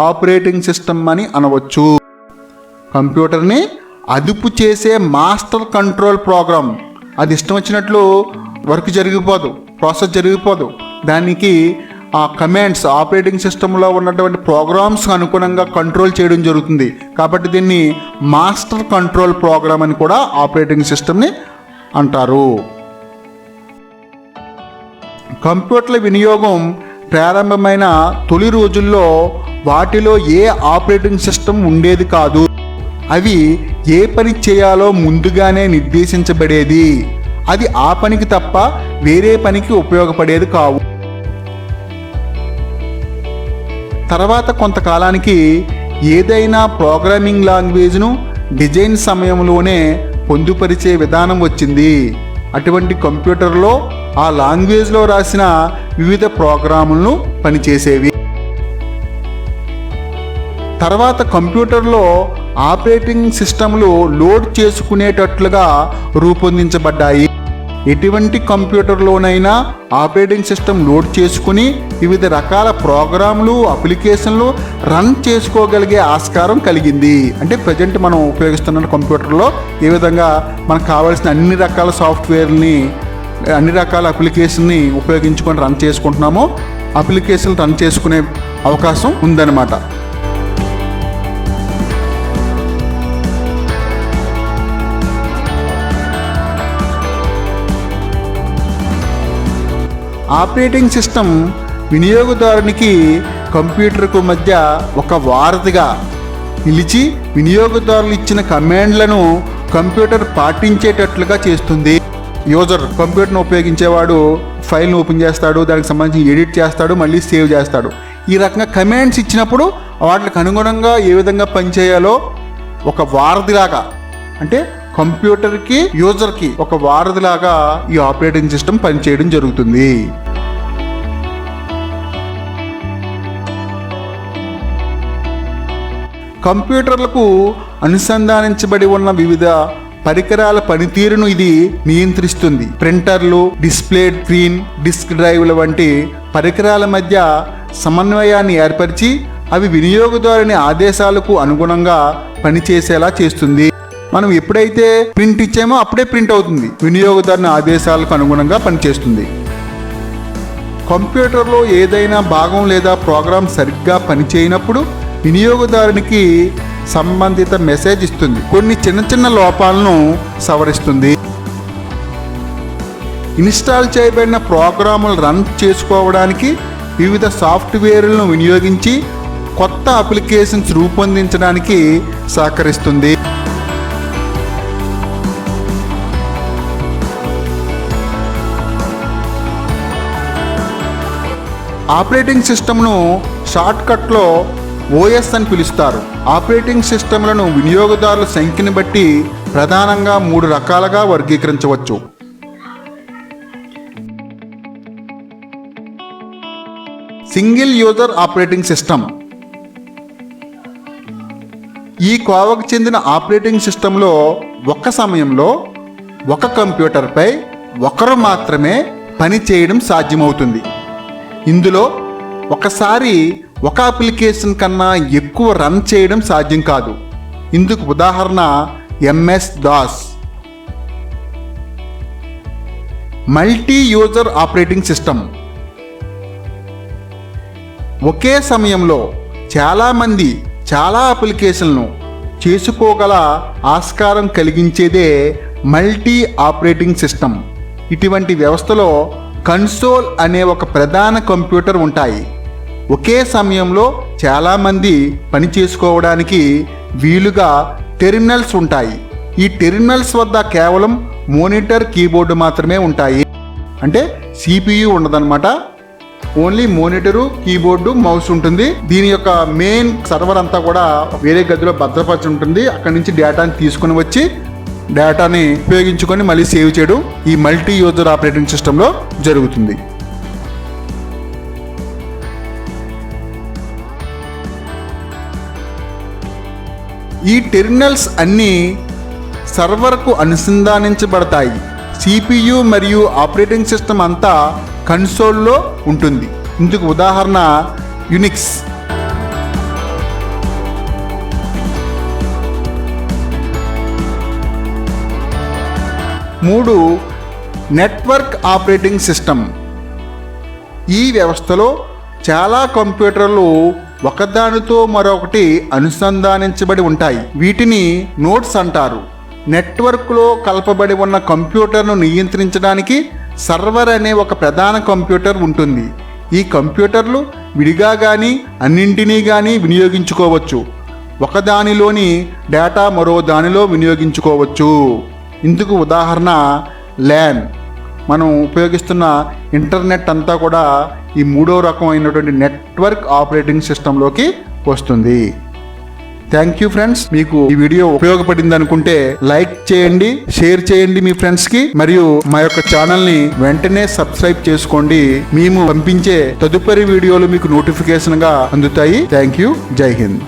Speaker 1: ఆపరేటింగ్ సిస్టమ్ అని అనవచ్చు. కంప్యూటర్ని అదుపు చేసే మాస్టర్ కంట్రోల్ ప్రోగ్రామ్, అది ఇష్టం వచ్చినట్లు వర్క్ జరిగిపోదు, ప్రాసెస్ జరిగిపోదు. దానికి ఆ కమాండ్స్ ఆపరేటింగ్ సిస్టంలో ఉన్నటువంటి ప్రోగ్రామ్స్ అనుగుణంగా కంట్రోల్ చేయడం జరుగుతుంది. కాబట్టి దీన్ని మాస్టర్ కంట్రోల్ ప్రోగ్రామ్ అని కూడా ఆపరేటింగ్ సిస్టమ్ని అంటారు. కంప్యూటర్ల వినియోగం ప్రారంభమైన తొలి రోజుల్లో వాటిలో ఏ ఆపరేటింగ్ సిస్టమ్ ఉండేది కాదు. అవి ఏ పని చేయాలో ముందుగానే నిర్దేశించబడేది. అది ఆ పనికి తప్ప వేరే పనికి ఉపయోగపడేది కావు. తర్వాత కొంతకాలానికి ఏదైనా ప్రోగ్రామింగ్ లాంగ్వేజ్ను డిజైన్ సమయంలోనే పొందుపరిచే విధానం వచ్చింది. అటువంటి కంప్యూటర్లో ఆ లాంగ్వేజ్లో రాసిన వివిధ ప్రోగ్రాములను పనిచేసేవి. తర్వాత కంప్యూటర్లో ఆపరేటింగ్ సిస్టమ్లు లోడ్ చేసుకునేటట్లుగా రూపొందించబడ్డాయి. ఎటువంటి కంప్యూటర్లోనైనా ఆపరేటింగ్ సిస్టమ్ లోడ్ చేసుకుని వివిధ రకాల ప్రోగ్రాములు, అప్లికేషన్లు రన్ చేసుకోగలిగే ఆస్కారం కలిగింది. అంటే ప్రజెంట్ మనం ఉపయోగిస్తున్న కంప్యూటర్లో ఏ విధంగా మనకు కావాల్సిన అన్ని రకాల సాఫ్ట్వేర్ని, అన్ని రకాల అప్లికేషన్ని ఉపయోగించుకొని రన్ చేసుకుంటున్నామో అప్లికేషన్లు రన్ చేసుకునే అవకాశం ఉందన్నమాట. ఆపరేటింగ్ సిస్టమ్ వినియోగదారునికి కంప్యూటర్కు మధ్య ఒక వారధిగా నిలిచి వినియోగదారులు ఇచ్చిన కమాండ్లను కంప్యూటర్ పాటించేటట్లుగా చేస్తుంది. యూజర్ కంప్యూటర్ను ఉపయోగించేవాడు ఫైల్ను ఓపెన్ చేస్తాడు, దానికి సంబంధించి ఎడిట్ చేస్తాడు, మళ్ళీ సేవ్ చేస్తాడు. ఈ రకంగా కమాండ్స్ ఇచ్చినప్పుడు వాటికి అనుగుణంగా ఏ విధంగా పనిచేయాలో ఒక వారధిలాగా, అంటే కంప్యూటర్కి యూజర్కి ఒక వారధిలాగా ఈ ఆపరేటింగ్ సిస్టమ్ పనిచేయడం జరుగుతుంది. కంప్యూటర్లకు అనుసంధానించబడి ఉన్న వివిధ పరికరాల పనితీరును ఇది నియంత్రిస్తుంది. ప్రింటర్లు, డిస్ప్లే స్క్రీన్, డిస్క్ డ్రైవ్ల వంటి పరికరాల మధ్య సమన్వయాన్ని ఏర్పరిచి అవి వినియోగదారుని ఆదేశాలకు అనుగుణంగా పనిచేసేలా చేస్తుంది. మనం ఎప్పుడైతే ప్రింట్ ఇచ్చామో అప్పుడే ప్రింట్ అవుతుంది, వినియోగదారుని ఆదేశాలకు అనుగుణంగా పనిచేస్తుంది. కంప్యూటర్లో ఏదైనా భాగం లేదా ప్రోగ్రాం సరిగ్గా పనిచేయనప్పుడు వినియోగదారునికి సంబంధిత మెసేజ్ ఇస్తుంది, కొన్ని చిన్న చిన్న లోపాలను సవరిస్తుంది. ఇన్స్టాల్ చేయబడిన ప్రోగ్రాములు రన్ చేసుకోవడానికి వివిధ సాఫ్ట్వేర్లను వినియోగించి కొత్త అప్లికేషన్స్ రూపొందించడానికి సహకరిస్తుంది. ఆపరేటింగ్ సిస్టమ్ను షార్ట్కట్లో ఓఎస్ అని పిలుస్తారు. ఆపరేటింగ్ సిస్టమ్లను వినియోగదారుల సంఖ్యను బట్టి ప్రధానంగా 3 రకాలుగా వర్గీకరించవచ్చు. Single user operating system. ఈ కోవకు చెందిన ఆపరేటింగ్ సిస్టంలో ఒక సమయంలో ఒక కంప్యూటర్పై ఒకరు మాత్రమే పని చేయడం సాధ్యమవుతుంది. ఇందులో ఒకసారి ఒక అప్లికేషన్ కన్నా ఎక్కువ రన్ చేయడం సాధ్యం కాదు. ఇందుకు ఉదాహరణ MS DOS. Multi user operating system. ఒకే సమయంలో చాలామంది చాలా అప్లికేషన్లను చేసుకోగల ఆస్కారం కలిగించేదే మల్టీ ఆపరేటింగ్ సిస్టమ్. ఇటువంటి వ్యవస్థలో కన్సోల్ అనే ఒక ప్రధాన కంప్యూటర్ ఉంటాయి. ఒకే సమయంలో చాలామంది పని చేసుకోవడానికి వీలుగా టెర్మినల్స్ ఉంటాయి. ఈ టెర్మినల్స్ వద్ద కేవలం మానిటర్, కీబోర్డు మాత్రమే ఉంటాయి. అంటే CPU ఉండదన్నమాట. ఓన్లీ మానిటరు, కీబోర్డు, మౌస్ ఉంటుంది. దీని యొక్క మెయిన్ సర్వర్ అంతా కూడా వేరే గదిలో భద్రపరిచి ఉంటుంది. అక్కడి నుంచి డేటాని తీసుకుని వచ్చి డేటాని ఉపయోగించుకొని మళ్ళీ సేవ్ చేయడం ఈ మల్టీ యూజర్ ఆపరేటింగ్ సిస్టంలో జరుగుతుంది. ఈ టెర్మినల్స్ అన్నీ సర్వర్కు అనుసంధానించబడతాయి. CPU మరియు ఆపరేటింగ్ సిస్టమ్ అంతా కన్సోల్లో ఉంటుంది. ఇందుకు ఉదాహరణ యునిక్స్. మూడు, నెట్వర్క్ ఆపరేటింగ్ సిస్టమ్. ఈ వ్యవస్థలో చాలా కంప్యూటర్లు ఒకదానితో మరొకటి అనుసంధానించబడి ఉంటాయి. వీటిని నోడ్స్ అంటారు. నెట్వర్క్లో కలపబడి ఉన్న కంప్యూటర్ను నియంత్రించడానికి సర్వర్ అనే ఒక ప్రధాన కంప్యూటర్ ఉంటుంది. ఈ కంప్యూటర్లు విడిగా కానీ అన్నింటినీ కానీ వినియోగించుకోవచ్చు. ఒకదానిలోని డేటా మరో దానిలో వినియోగించుకోవచ్చు. ఇందుకు ఉదాహరణ ల్యాన్. మనం ఉపయోగిస్తున్న ఇంటర్నెట్ అంతా కూడా ఈ మూడో రకమైనటువంటి నెట్వర్క్ ఆపరేటింగ్ సిస్టంలోకి వస్తుంది. Thank you friends. మీకు ఈ వీడియో ఉపయోగపడింది అనుకుంటే లైక్ చేయండి, షేర్ చేయండి మీ ఫ్రెండ్స్కి, మరియు మా యొక్క ఛానల్ని వెంటనే సబ్స్క్రైబ్ చేసుకోండి. మేము పంపించే తదుపరి వీడియోలు మీకు నోటిఫికేషన్గా అందుతాయి. Thank you. జై హింద్.